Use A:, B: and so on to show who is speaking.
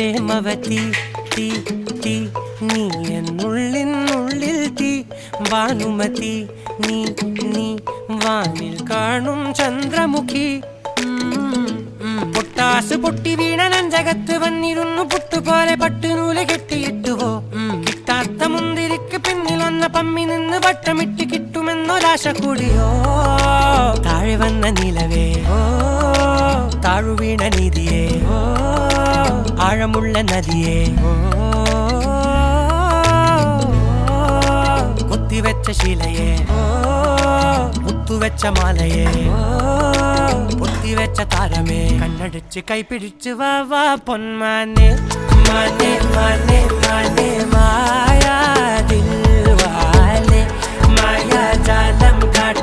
A: പ്രേമവതി തീ തീ നീ എന്നുള്ളിനുള്ളിൽ തീ ഭാനുമതി നീ നീ വാനിൽ കാണും ചന്ദ്രമുഖി പൊട്ടാസ് പൊട്ടി വീണ നെഞ്ചകത്ത് വന്നിരുന്നു പുട്ടുപോലെ പട്ടുനൂല് കെട്ടിയിട്ടുവോ കിട്ടാത്ത മുന്തിരിക്ക് പിന്നിൽ വന്ന പമ്മി നിന്ന് വട്ടമിട്ട് കിട്ടുമെന്നൊരാശ കൂടിയോ താഴെ വന്ന നിലവേ താഴു വീണ നിധിയേ ആഴമുള്ള നദിയേ കൊത്തിവെച്ച ശിലയെ മുത്തുവെച്ച മാലയെ പൊത്തിവെച്ച താരമേ കണ്ണടിച്ച് കൈപിടിച്ച് വാ വാ പൊന്മാനെ മാനെ മാനെ മാനെ മായാ ദിൽവാലെ മായാ ജാലം കാട്ടി